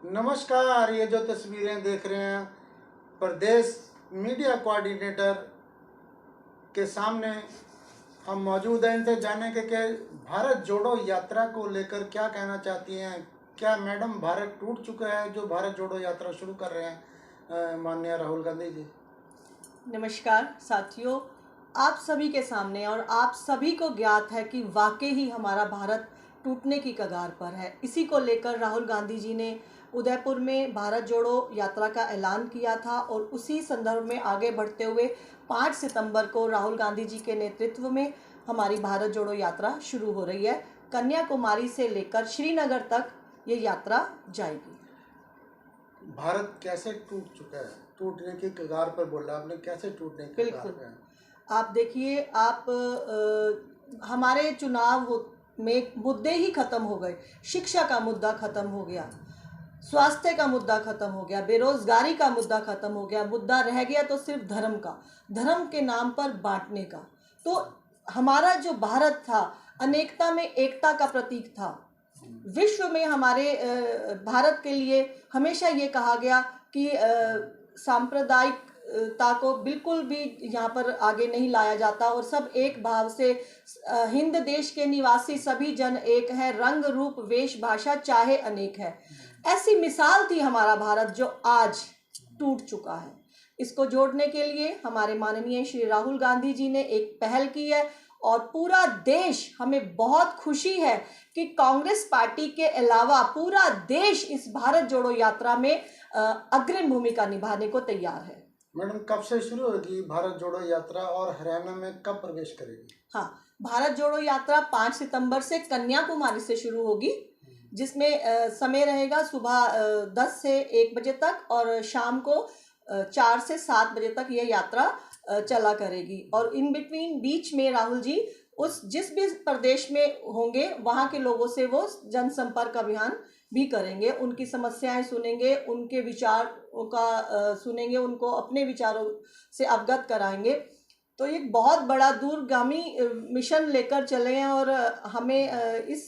नमस्कार। ये जो तस्वीरें देख रहे हैं प्रदेश मीडिया कोऑर्डिनेटर के सामने हम मौजूद हैं। इनसे जानेंगे कि भारत जोड़ो यात्रा को लेकर क्या कहना चाहती हैं। क्या मैडम भारत टूट चुका है जो भारत जोड़ो यात्रा शुरू कर रहे हैं माननीय राहुल गांधी जी? नमस्कार साथियों, आप सभी के सामने और आप सभी को ज्ञात है कि वाकई ही हमारा भारत टूटने की कगार पर है। इसी को लेकर राहुल गांधी जी ने उदयपुर में भारत जोड़ो यात्रा का ऐलान किया था और उसी संदर्भ में आगे बढ़ते हुए 5 सितंबर को राहुल गांधी जी के नेतृत्व में हमारी भारत जोड़ो यात्रा शुरू हो रही है। कन्याकुमारी से लेकर श्रीनगर तक ये यात्रा जाएगी। भारत कैसे टूट चुका है? टूटने की कगार पर बोला आपने, कैसे टूटने की कगार पर है? आप देखिए, हमारे चुनाव में मुद्दे ही खत्म हो गए। शिक्षा का मुद्दा खत्म हो गया, स्वास्थ्य का मुद्दा खत्म हो गया, बेरोजगारी का मुद्दा खत्म हो गया। मुद्दा रह गया तो सिर्फ धर्म का, धर्म के नाम पर बांटने का। तो हमारा जो भारत था अनेकता में एकता का प्रतीक था। विश्व में हमारे भारत के लिए हमेशा ये कहा गया कि सांप्रदायिकता को बिल्कुल भी यहाँ पर आगे नहीं लाया जाता और सब एक भाव से हिंद देश के निवासी सभी जन एक है, रंग रूप वेश भाषा चाहे अनेक है। ऐसी मिसाल थी हमारा भारत जो आज टूट चुका है। इसको जोड़ने के लिए हमारे माननीय श्री राहुल गांधी जी ने एक पहल की है और पूरा देश, हमें बहुत खुशी है कि कांग्रेस पार्टी के अलावा पूरा देश इस भारत जोड़ो यात्रा में अग्रिम भूमिका निभाने को तैयार है। मैडम, कब से शुरू होगी भारत जोड़ो यात्रा और हरियाणा में कब प्रवेश करेगी? हाँ, भारत जोड़ो यात्रा 5 सितंबर से कन्याकुमारी से शुरू होगी, जिसमें समय रहेगा सुबह 10 से 1 बजे तक और शाम को 4 से 7 बजे तक यह यात्रा चला करेगी। और इन बिटवीन बीच में राहुल जी जिस भी प्रदेश में होंगे वहाँ के लोगों से वो जनसंपर्क अभियान भी करेंगे, उनकी समस्याएं सुनेंगे, उनके विचारों का सुनेंगे, उनको अपने विचारों से अवगत कराएंगे। तो एक बहुत बड़ा दूरगामी मिशन लेकर चले हैं और हमें इस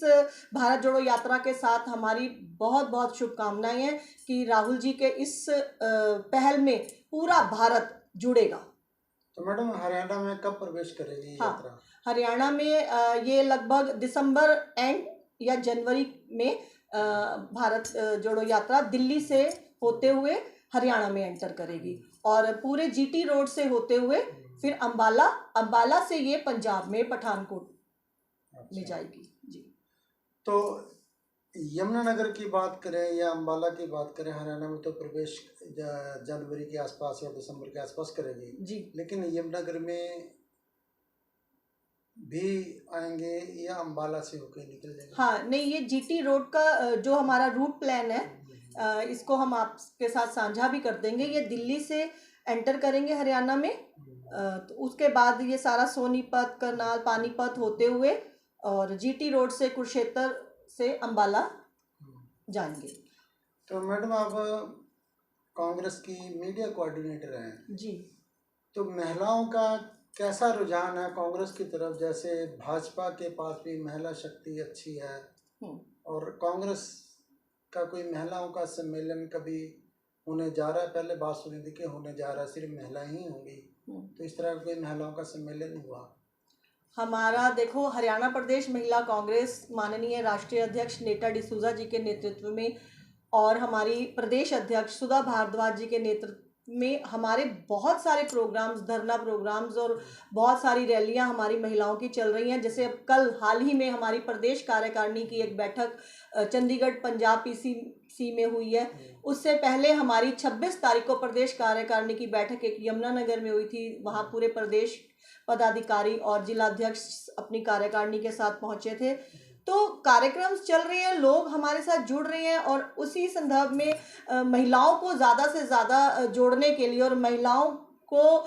भारत जोड़ो यात्रा के साथ हमारी बहुत बहुत शुभकामनाएं हैं कि राहुल जी के इस पहल में पूरा भारत जुड़ेगा। तो मैडम, हरियाणा में कब प्रवेश करेगी यात्रा? हरियाणा में ये लगभग दिसंबर एंड या जनवरी में भारत जोड़ो यात्रा दिल्ली से होते हुए हरियाणा में एंटर करेगी और पूरे जीटी रोड से होते हुए फिर अंबाला से ये पंजाब में पठानकोट में जाएगी जी। तो यमुनानगर की बात करें या अंबाला की बात करें, हरियाणा में तो प्रवेश जनवरी के आसपास या दिसंबर के आसपास करेगी जी। लेकिन यमुनानगर में भी आएंगे या अंबाला से होकर निकल जाएंगे? हाँ, नहीं, ये जीटी रोड का जो हमारा रूट प्लान है इसको हम आपके साथ साझा भी कर देंगे। ये दिल्ली से एंटर करेंगे हरियाणा में, तो उसके बाद ये सारा सोनीपत, करनाल, पानीपत होते हुए और जीटी रोड से कुरुक्षेत्र से अंबाला जाएंगे। तो मैडम, आप कांग्रेस की मीडिया कोऑर्डिनेटर हैं जी, तो महिलाओं का कैसा रुझान है कांग्रेस की तरफ? जैसे भाजपा के पास भी महिला शक्ति अच्छी है और कांग्रेस का कोई महिलाओं का सम्मेलन कभी होने जा रहा है? पहले बात सुनी थी कि होने जा रहा है, सिर्फ महिलाएं ही होंगी, तो इस तरह का कोई महिलाओं का सम्मेलन हुआ? हमारा देखो, हरियाणा प्रदेश महिला कांग्रेस माननीय राष्ट्रीय अध्यक्ष नेता डिसूजा जी के नेतृत्व में और हमारी प्रदेश अध्यक्ष सुधा भारद्वाज जी के नेतृत्व में हमारे बहुत सारे प्रोग्राम्स, धरना प्रोग्राम्स और बहुत सारी रैलियां हमारी महिलाओं की चल रही हैं। जैसे अब कल हाल ही में हमारी प्रदेश कार्यकारिणी की एक बैठक चंडीगढ़ पंजाब पीसीसी में हुई है। उससे पहले हमारी 26 तारीख को प्रदेश कार्यकारिणी की बैठक एक यमुनानगर में हुई थी। वहाँ पूरे प्रदेश पदाधिकारी और जिलाध्यक्ष अपनी कार्यकारिणी के साथ पहुंचे थे। तो कार्यक्रम चल रहे हैं, लोग हमारे साथ जुड़ रहे हैं और उसी संदर्भ में महिलाओं को ज़्यादा से ज़्यादा जोड़ने के लिए और महिलाओं को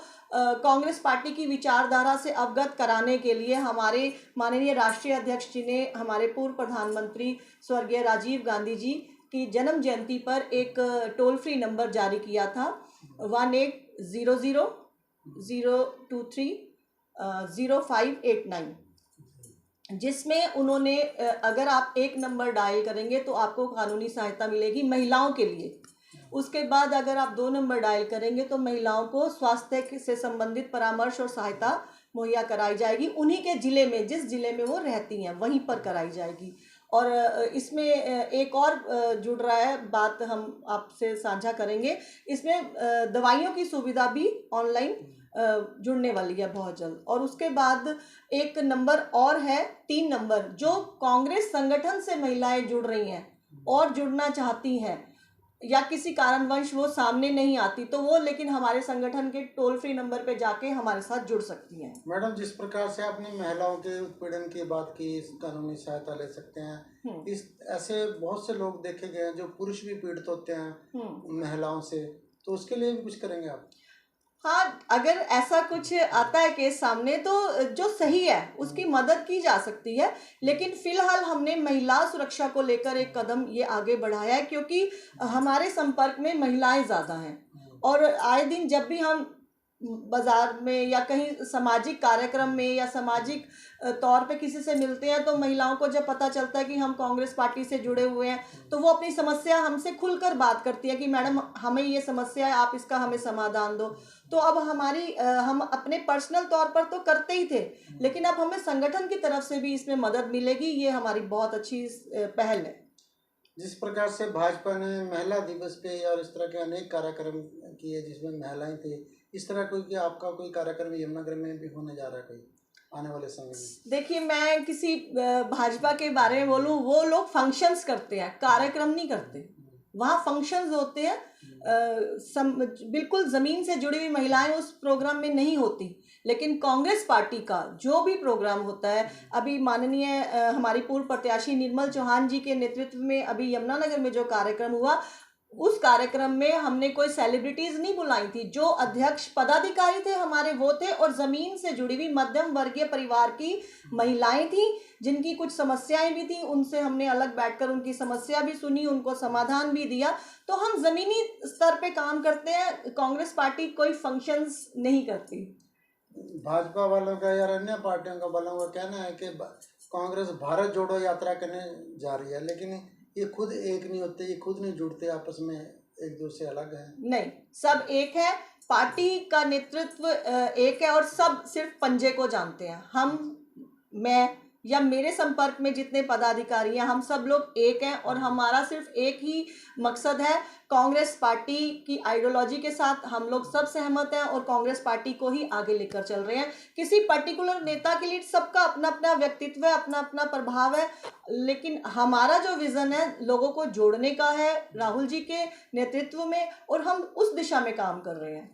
कांग्रेस पार्टी की विचारधारा से अवगत कराने के लिए हमारे माननीय राष्ट्रीय अध्यक्ष जी ने हमारे पूर्व प्रधानमंत्री स्वर्गीय राजीव गांधी जी की जन्म जयंती पर एक टोल फ्री नंबर जारी किया था, 1800 023 0589। जिसमें उन्होंने अगर आप 1 नंबर डायल करेंगे तो आपको कानूनी सहायता मिलेगी महिलाओं के लिए। उसके बाद अगर आप 2 नंबर डायल करेंगे तो महिलाओं को स्वास्थ्य से संबंधित परामर्श और सहायता मुहैया कराई जाएगी, उन्हीं के ज़िले में, जिस ज़िले में वो रहती हैं वहीं पर कराई जाएगी। और इसमें एक और जुड़ रहा है, बात हम आपसे साझा करेंगे। इसमें दवाइयों की सुविधा भी ऑनलाइन जुड़ने वाली है बहुत जल्द। और उसके बाद एक नंबर और है, 3 नंबर, जो कांग्रेस संगठन से महिलाएं जुड़ रही हैं और जुड़ना चाहती हैं या किसी कारणवश वो सामने नहीं आती, तो वो लेकिन हमारे संगठन के टोल फ्री नंबर पे जाके हमारे साथ जुड़ सकती हैं। मैडम, जिस प्रकार से आपने महिलाओं के उत्पीड़न की बात की, कानूनी सहायता ले सकते हैं, इस ऐसे बहुत से लोग देखे गए हैं जो पुरुष भी पीड़ित होते हैं महिलाओं से, तो उसके लिए भी कुछ करेंगे आप? हाँ, अगर ऐसा कुछ आता है केस सामने तो जो सही है उसकी मदद की जा सकती है, लेकिन फिलहाल हमने महिला सुरक्षा को लेकर एक कदम ये आगे बढ़ाया है, क्योंकि हमारे संपर्क में महिलाएं ज़्यादा हैं। और आए दिन जब भी हम बाजार में या कहीं सामाजिक कार्यक्रम में या सामाजिक तौर पे किसी से मिलते हैं, तो महिलाओं को जब पता चलता है कि हम कांग्रेस पार्टी से जुड़े हुए हैं, तो वो अपनी समस्या हमसे खुलकर बात करती है कि मैडम हमें ये समस्या है, आप इसका हमें समाधान दो। तो अब हम अपने पर्सनल तौर पर तो करते ही थे, लेकिन अब हमें संगठन की तरफ से भी इसमें मदद मिलेगी। ये हमारी बहुत अच्छी पहल है। जिस प्रकार से भाजपा ने महिला दिवस पे और इस तरह के अनेक कार्यक्रम किए जिसमें महिलाएं थी, इस तरह कोई आपका कोई कार्यक्रम यमुनानगर में भी होने जा रहा है कोई आने वाले समय में? देखिए, मैं किसी भाजपा के बारे में बोलूं, वो लोग फंक्शंस करते हैं, कार्यक्रम नहीं करते। वहाँ फंक्शंस होते हैं, बिल्कुल ज़मीन से जुड़ी हुई महिलाएं उस प्रोग्राम में नहीं होती। लेकिन कांग्रेस पार्टी का जो भी प्रोग्राम होता है, अभी माननीय हमारी पूर्व प्रत्याशी निर्मल चौहान जी के नेतृत्व में अभी यमुनानगर में जो कार्यक्रम हुआ, उस कार्यक्रम में हमने कोई सेलिब्रिटीज नहीं बुलाई थी। जो अध्यक्ष पदाधिकारी थे हमारे वो थे, और ज़मीन से जुड़ी हुई मध्यम वर्गीय परिवार की महिलाएं थी जिनकी कुछ समस्याएं भी थी। उनसे हमने अलग बैठकर उनकी समस्या भी सुनी, उनको समाधान भी दिया। तो हम ज़मीनी स्तर पे काम करते हैं, कांग्रेस पार्टी कोई फंक्शंस नहीं करती। भाजपा वालों का या अन्य पार्टियों का वालों का कहना है कि कांग्रेस भारत जोड़ो यात्रा करने जा रही है, लेकिन ये खुद एक नहीं होते, ये खुद नहीं जुड़ते, आपस में एक दूसरे अलग हैं। नहीं, सब एक है, पार्टी का नेतृत्व एक है, और सब सिर्फ पंजे को जानते हैं। मैं या मेरे संपर्क में जितने पदाधिकारी हैं, हम सब लोग एक हैं, और हमारा सिर्फ एक ही मकसद है, कांग्रेस पार्टी की आइडियोलॉजी के साथ हम लोग सब सहमत हैं और कांग्रेस पार्टी को ही आगे लेकर चल रहे हैं। किसी पर्टिकुलर नेता के लिए सबका अपना अपना व्यक्तित्व है, अपना अपना प्रभाव है, लेकिन हमारा जो विजन है लोगों को जोड़ने का है राहुल जी के नेतृत्व में, और हम उस दिशा में काम कर रहे हैं।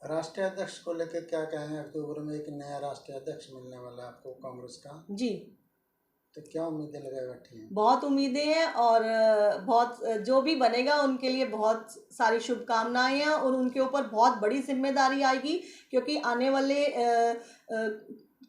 राष्ट्रीय अध्यक्ष को लेकर क्या कहेंगे? अक्टूबर में एक नया राष्ट्रीय अध्यक्ष मिलने वाला है आपको कांग्रेस का जी, तो क्या उम्मीदें लगाए बैठी हैं? बहुत उम्मीदें हैं, और बहुत जो भी बनेगा उनके लिए बहुत सारी शुभकामनाएं हैं, और उनके ऊपर बहुत बड़ी जिम्मेदारी आएगी, क्योंकि आने वाले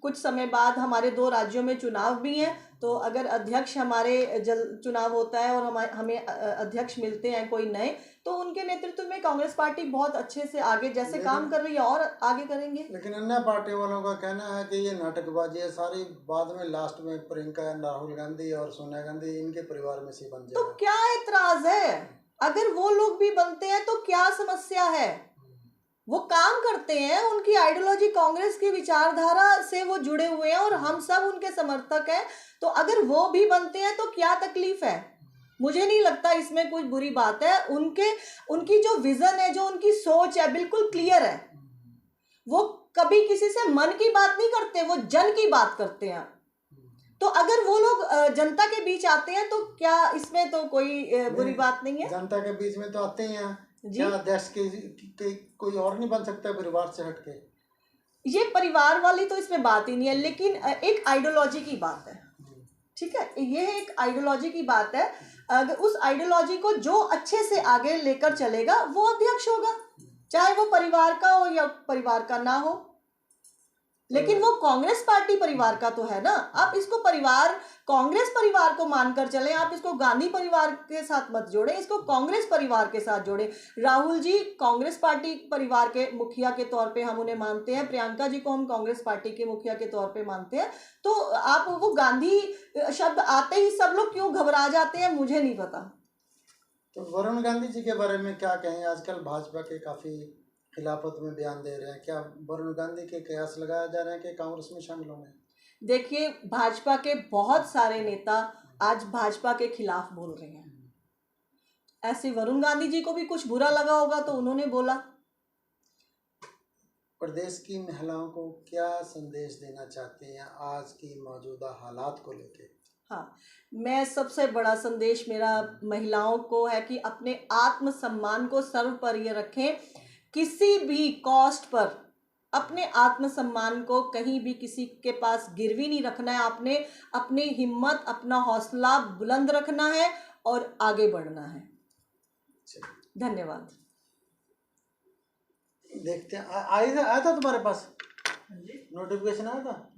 कुछ समय बाद हमारे 2 राज्यों में चुनाव भी हैं। तो अगर अध्यक्ष हमारे चुनाव होता है और हमें अध्यक्ष मिलते हैं कोई नए, तो उनके नेतृत्व में कांग्रेस पार्टी बहुत अच्छे से आगे जैसे काम कर रही है और आगे करेंगे। लेकिन अन्य पार्टी वालों का कहना है कि ये नाटकबाजी है सारी, बाद में लास्ट में प्रियंका, राहुल गांधी और सोनिया गांधी इनके परिवार में से बन जाएगा। तो क्या एतराज है? अगर वो लोग भी बनते हैं तो क्या समस्या है? वो काम करते हैं, उनकी आइडियोलॉजी कांग्रेस की विचारधारा से वो जुड़े हुए हैं और हम सब उनके समर्थक हैं। तो अगर वो भी बनते हैं तो क्या तकलीफ है? मुझे नहीं लगता इसमें कुछ बुरी बात है। उनकी जो विजन है, जो उनकी सोच है, बिल्कुल क्लियर है। वो कभी किसी से मन की बात नहीं करते, वो जन की बात करते हैं। तो अगर वो लोग जनता के बीच आते हैं तो क्या इसमें तो कोई बुरी बात नहीं है? जनता के बीच में तो आते ही हैं। क्या अध्यक्ष के कोई और नहीं बन सकता परिवार से हटके? ये परिवार वाली तो इसमें बात ही नहीं है, लेकिन एक आइडियोलॉजी की बात है। ठीक है, ये एक आइडियोलॉजी की बात है। अगर उस आइडियोलॉजी को जो अच्छे से आगे लेकर चलेगा वो अध्यक्ष होगा, चाहे वो परिवार का हो या परिवार का ना हो। लेकिन वो कांग्रेस पार्टी परिवार का तो है ना। आप इसको कांग्रेस परिवार को मानकर चलें, आप इसको गांधी परिवार के साथ मत जोड़ें, इसको कांग्रेस परिवार के साथ जोड़ें। राहुल जी कांग्रेस पार्टी परिवार के मुखिया के तौर पे हम उन्हें मानते हैं, प्रियंका जी को हम कांग्रेस पार्टी के मुखिया के तौर पे मानते हैं। तो आप वो गांधी शब्द आते ही सब लोग क्यों घबरा जाते हैं, मुझे नहीं पता। तो वरुण गांधी जी के बारे में क्या कहें? आजकल भाजपा के काफ़ी खिलाफत में बयान दे रहे हैं, क्या वरुण गांधी के कयास लगाया जा रहे हैं कि कांग्रेस में शामिल होंगे? देखिए, भाजपा के बहुत सारे नेता आज भाजपा के खिलाफ बोल रहे हैं। ऐसे वरुण गांधी जी को भी कुछ बुरा लगा होगा तो उन्होंने बोला। प्रदेश की महिलाओं को क्या संदेश देना चाहते हैं आज की मौजूदा हालात को लेकर? हाँ, मैं सबसे बड़ा संदेश मेरा महिलाओं को है कि अपने आत्मसम्मान को सर्वोपरि रखें। किसी भी कॉस्ट पर अपने आत्मसम्मान को कहीं भी किसी के पास गिरवी नहीं रखना है। आपने अपनी हिम्मत, अपना हौसला बुलंद रखना है और आगे बढ़ना है। धन्यवाद। देखते हैं, आया था तुम्हारे पास नोटिफिकेशन आया था?